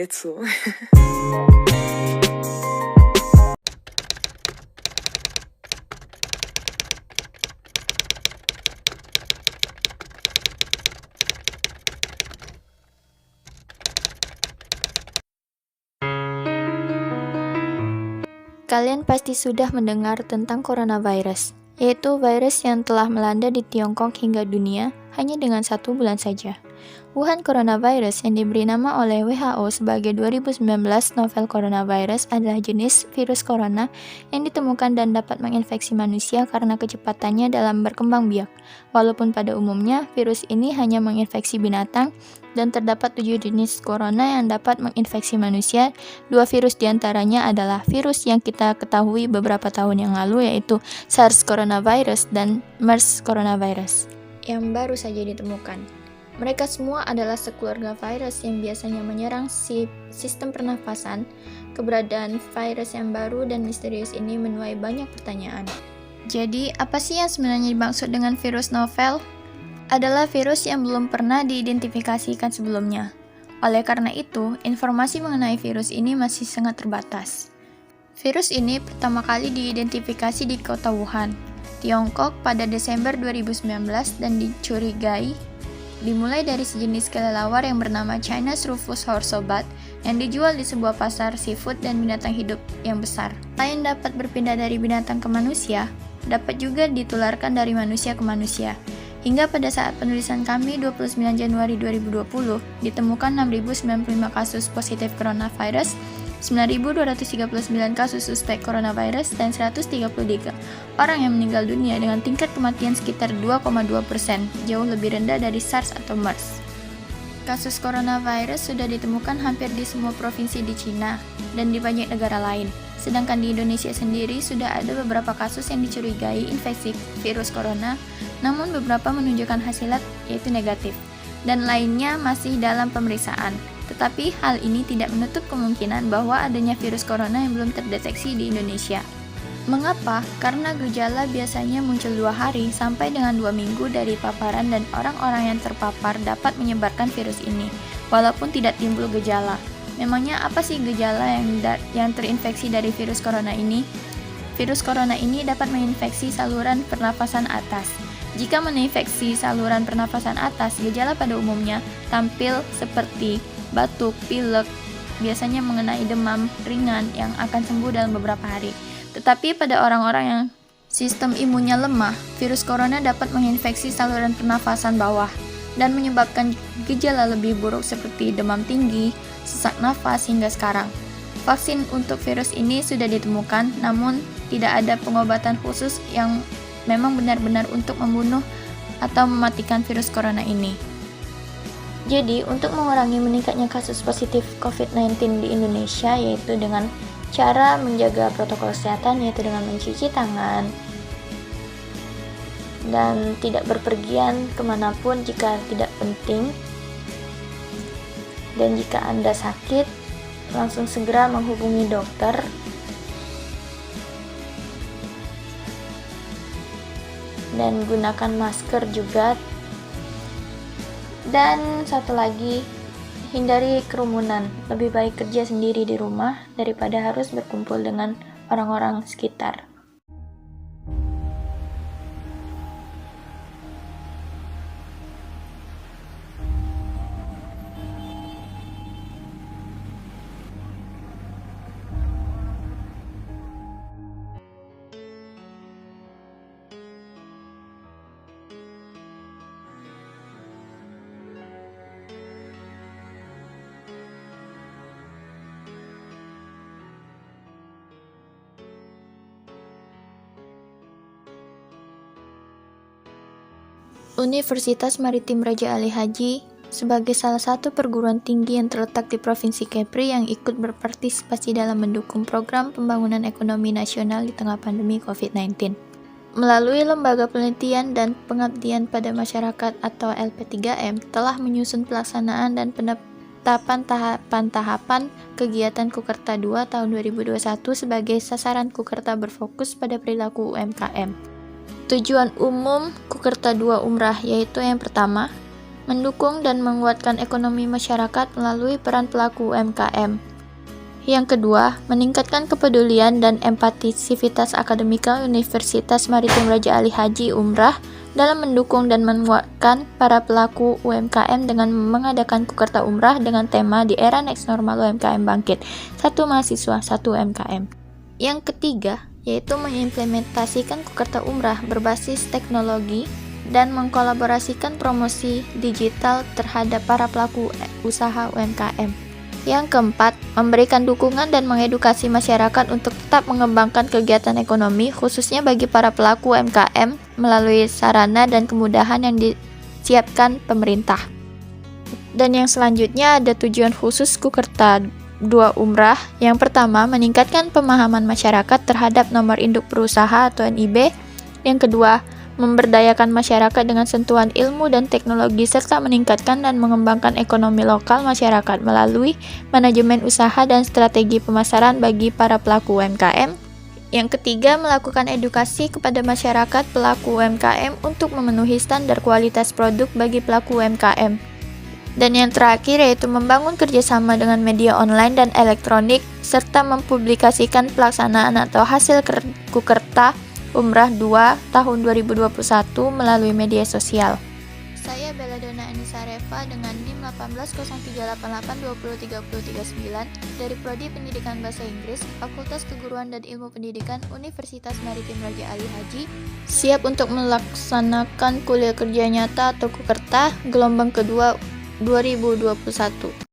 Gensetsu. Kalian pasti sudah mendengar tentang coronavirus, yaitu virus yang telah melanda di Tiongkok hingga dunia hanya dengan 1 bulan saja. Wuhan coronavirus yang diberi nama oleh WHO sebagai 2019 novel coronavirus adalah jenis virus corona yang ditemukan dan dapat menginfeksi manusia karena kecepatannya dalam berkembang biak. Walaupun pada umumnya virus ini hanya menginfeksi binatang dan terdapat 7 jenis corona yang dapat menginfeksi manusia. 2 virus diantaranya adalah virus yang kita ketahui beberapa tahun yang lalu, yaitu SARS coronavirus dan MERS coronavirus yang baru saja ditemukan. Mereka semua adalah sekeluarga virus yang biasanya menyerang sistem pernafasan. Keberadaan virus yang baru dan misterius ini menuai banyak pertanyaan. Jadi, apa sih yang sebenarnya dimaksud dengan virus novel? Adalah virus yang belum pernah diidentifikasikan sebelumnya. Oleh karena itu, informasi mengenai virus ini masih sangat terbatas. Virus ini pertama kali diidentifikasi di kota Wuhan, Tiongkok pada Desember 2019 dan dicurigai dimulai dari sejenis kelelawar yang bernama Chinese Rufous Horseobat yang dijual di sebuah pasar seafood dan binatang hidup yang besar. Selain dapat berpindah dari binatang ke manusia, dapat juga ditularkan dari manusia ke manusia. Hingga pada saat penulisan kami 29 Januari 2020, ditemukan 6.095 kasus positif coronavirus, 9.239 kasus suspek coronavirus, dan 133 orang yang meninggal dunia dengan tingkat kematian sekitar 2,2%, jauh lebih rendah dari SARS atau MERS. Kasus coronavirus sudah ditemukan hampir di semua provinsi di Cina dan di banyak negara lain. Sedangkan di Indonesia sendiri sudah ada beberapa kasus yang dicurigai infeksi virus corona, namun beberapa menunjukkan hasil lab yaitu negatif, dan lainnya masih dalam pemeriksaan. Tetapi hal ini tidak menutup kemungkinan bahwa adanya virus corona yang belum terdeteksi di Indonesia. Mengapa? Karena gejala biasanya muncul 2 hari sampai dengan 2 minggu dari paparan dan orang-orang yang terpapar dapat menyebarkan virus ini, walaupun tidak timbul gejala. Memangnya apa sih gejala yang terinfeksi dari virus corona ini? Virus corona ini dapat menginfeksi saluran pernafasan atas. Jika menginfeksi saluran pernafasan atas, gejala pada umumnya tampil seperti batuk, pilek, biasanya mengenai demam ringan yang akan sembuh dalam beberapa hari. Tetapi pada orang-orang yang sistem imunnya lemah, virus corona dapat menginfeksi saluran pernafasan bawah dan menyebabkan gejala lebih buruk seperti demam tinggi, sesak nafas hingga sekarang. Vaksin untuk virus ini sudah ditemukan, namun tidak ada pengobatan khusus yang memang benar-benar untuk membunuh atau mematikan virus corona ini. Jadi, untuk mengurangi meningkatnya kasus positif COVID-19 di Indonesia, yaitu dengan cara menjaga protokol kesehatan, yaitu dengan mencuci tangan dan tidak berpergian kemanapun jika tidak penting. Dan jika Anda sakit, langsung segera menghubungi dokter. Dan gunakan masker juga. Dan satu lagi, hindari kerumunan. Lebih baik kerja sendiri di rumah daripada harus berkumpul dengan orang-orang sekitar. Universitas Maritim Raja Ali Haji sebagai salah satu perguruan tinggi yang terletak di Provinsi Kepri yang ikut berpartisipasi dalam mendukung program pembangunan ekonomi nasional di tengah pandemi COVID-19. Melalui Lembaga Penelitian dan Pengabdian pada Masyarakat atau LP3M telah menyusun pelaksanaan dan penetapan tahapan-tahapan kegiatan Kukerta II tahun 2021 sebagai sasaran Kukerta berfokus pada perilaku UMKM. Tujuan umum Kukerta II Umrah yaitu yang pertama, mendukung dan menguatkan ekonomi masyarakat melalui peran pelaku UMKM. Yang kedua, meningkatkan kepedulian dan empati sivitas akademika Universitas Maritim Raja Ali Haji Umrah dalam mendukung dan menguatkan para pelaku UMKM dengan mengadakan Kukerta Umrah dengan tema di era next normal UMKM bangkit, satu mahasiswa, satu UMKM. Yang ketiga, yaitu mengimplementasikan Kukerta Umrah berbasis teknologi dan mengkolaborasikan promosi digital terhadap para pelaku usaha UMKM. Yang keempat, memberikan dukungan dan mengedukasi masyarakat untuk tetap mengembangkan kegiatan ekonomi, khususnya bagi para pelaku UMKM melalui sarana dan kemudahan yang disiapkan pemerintah. Dan yang selanjutnya ada tujuan khusus Kukerta 2 Umrah. Yang pertama, meningkatkan pemahaman masyarakat terhadap nomor induk berusaha atau NIB. Yang kedua, memberdayakan masyarakat dengan sentuhan ilmu dan teknologi serta meningkatkan dan mengembangkan ekonomi lokal masyarakat melalui manajemen usaha dan strategi pemasaran bagi para pelaku UMKM. Yang ketiga, melakukan edukasi kepada masyarakat pelaku UMKM untuk memenuhi standar kualitas produk bagi pelaku UMKM. Dan yang terakhir yaitu membangun kerjasama dengan media online dan elektronik serta mempublikasikan pelaksanaan atau hasil Kukerta Umrah 2 tahun 2021 melalui media sosial. Saya Belladonna Anissa Reva dengan NIM 180388203039 dari Prodi Pendidikan Bahasa Inggris, Fakultas Keguruan dan Ilmu Pendidikan Universitas Maritim Raja Ali Haji, siap untuk melaksanakan kuliah kerja nyata atau Kukerta gelombang kedua 2021.